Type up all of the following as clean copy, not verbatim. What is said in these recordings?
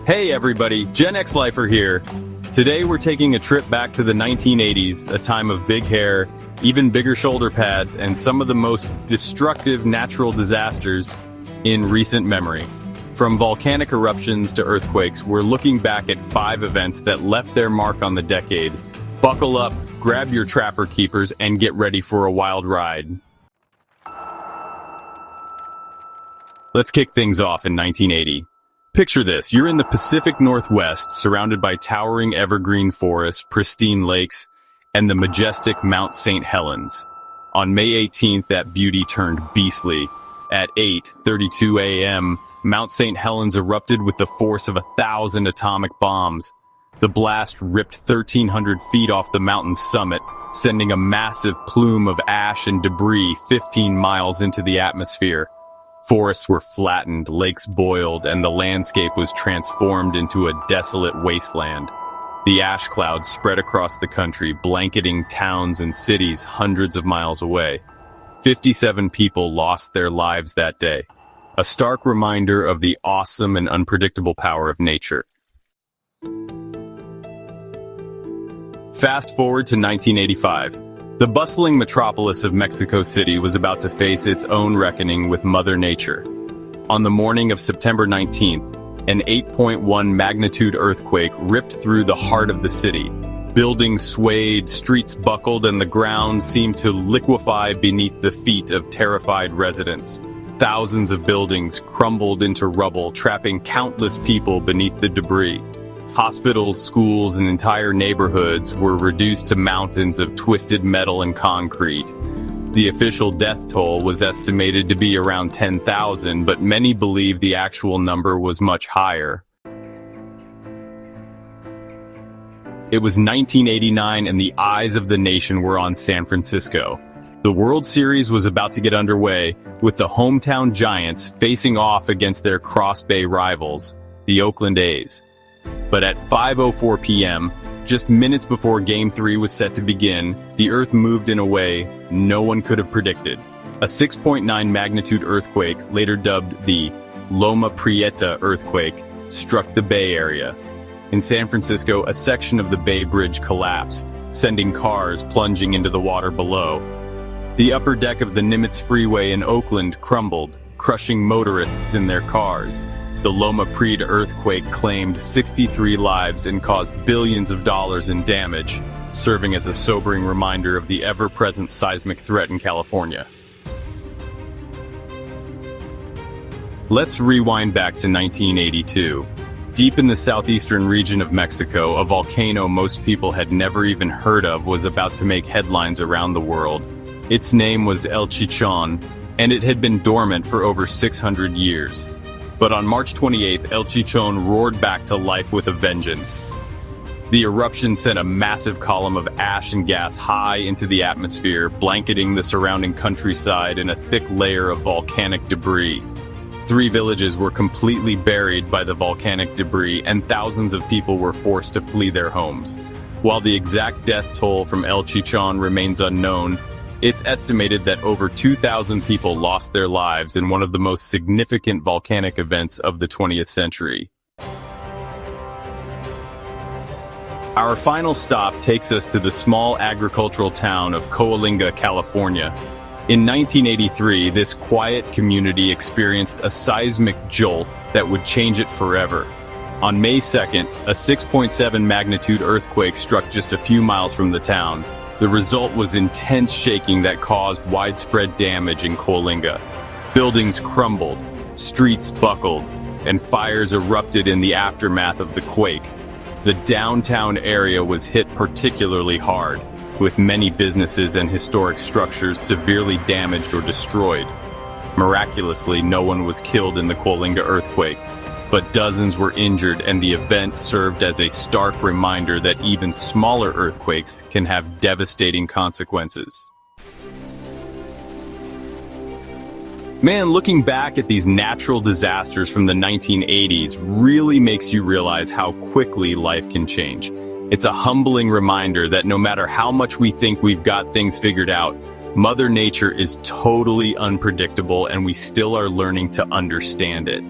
Hey everybody, Gen X Lifer here. Today we're taking a trip back to the 1980s, a time of big hair, even bigger shoulder pads, and some of the most destructive natural disasters in recent memory. From volcanic eruptions to earthquakes, we're looking back at 5 events that left their mark on the decade. Buckle up, grab your trapper keepers, and get ready for a wild ride. Let's kick things off in 1980. Picture this, you're in the Pacific Northwest, surrounded by towering evergreen forests, pristine lakes, and the majestic Mount St. Helens. On May 18th, that beauty turned beastly. At 8:32 a.m., Mount St. Helens erupted with the force of 1,000 atomic bombs. The blast ripped 1,300 feet off the mountain's summit, sending a massive plume of ash and debris 15 miles into the atmosphere. Forests were flattened, lakes boiled, and the landscape was transformed into a desolate wasteland. The ash clouds spread across the country, blanketing towns and cities hundreds of miles away. 57 people lost their lives that day, a stark reminder of the awesome and unpredictable power of nature. Fast forward to 1985. The bustling metropolis of Mexico City was about to face its own reckoning with Mother Nature. On the morning of September 19th, an 8.1 magnitude earthquake ripped through the heart of the city. Buildings swayed, streets buckled, and the ground seemed to liquefy beneath the feet of terrified residents. Thousands of buildings crumbled into rubble, trapping countless people beneath the debris. Hospitals, schools, and entire neighborhoods were reduced to mountains of twisted metal and concrete. The official death toll was estimated to be around 10,000, but many believe the actual number was much higher. It was 1989 and the eyes of the nation were on San Francisco. The World Series was about to get underway, with the hometown Giants facing off against their Cross Bay rivals, the Oakland A's. But at 5:04 p.m., just minutes before Game 3 was set to begin, the Earth moved in a way no one could have predicted. A 6.9 magnitude earthquake, later dubbed the Loma Prieta earthquake, struck the Bay Area. In San Francisco, a section of the Bay Bridge collapsed, sending cars plunging into the water below. The upper deck of the Nimitz Freeway in Oakland crumbled, crushing motorists in their cars. The Loma Prieta earthquake claimed 63 lives and caused billions of dollars in damage, serving as a sobering reminder of the ever-present seismic threat in California. Let's rewind back to 1982. Deep in the southeastern region of Mexico, a volcano most people had never even heard of was about to make headlines around the world. Its name was El Chichon, and it had been dormant for over 600 years. But on March 28th, El Chichon roared back to life with a vengeance. The eruption sent a massive column of ash and gas high into the atmosphere, blanketing the surrounding countryside in a thick layer of volcanic debris. 3 villages were completely buried by the volcanic debris, and thousands of people were forced to flee their homes. While the exact death toll from El Chichon remains unknown, it's estimated that over 2,000 people lost their lives in one of the most significant volcanic events of the 20th century. Our final stop takes us to the small agricultural town of Coalinga, California. In 1983, this quiet community experienced a seismic jolt that would change it forever. On May 2nd, a 6.7 magnitude earthquake struck just a few miles from the town. The result was intense shaking that caused widespread damage in Coalinga. Buildings crumbled, streets buckled, and fires erupted in the aftermath of the quake. The downtown area was hit particularly hard, with many businesses and historic structures severely damaged or destroyed. Miraculously, no one was killed in the Coalinga earthquake, but dozens were injured, and the event served as a stark reminder that even smaller earthquakes can have devastating consequences. Man, looking back at these natural disasters from the 1980s really makes you realize how quickly life can change. It's a humbling reminder that no matter how much we think we've got things figured out, Mother Nature is totally unpredictable, and we still are learning to understand it.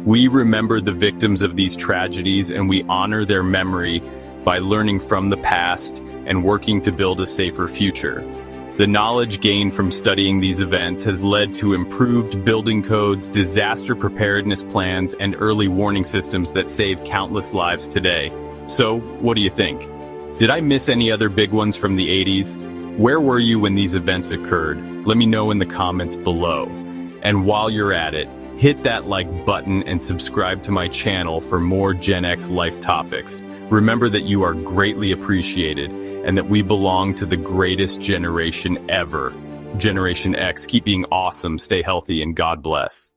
We remember the victims of these tragedies, and we honor their memory by learning from the past and working to build a safer future. The knowledge gained from studying these events has led to improved building codes, disaster preparedness plans, and early warning systems that save countless lives today. So, what do you think? Did I miss any other big ones from the 80s? Where were you when these events occurred? Let me know in the comments below. And while you're at it, hit that like button and subscribe to my channel for more Gen X life topics. Remember that you are greatly appreciated and that we belong to the greatest generation ever. Generation X, keep being awesome, stay healthy, and God bless.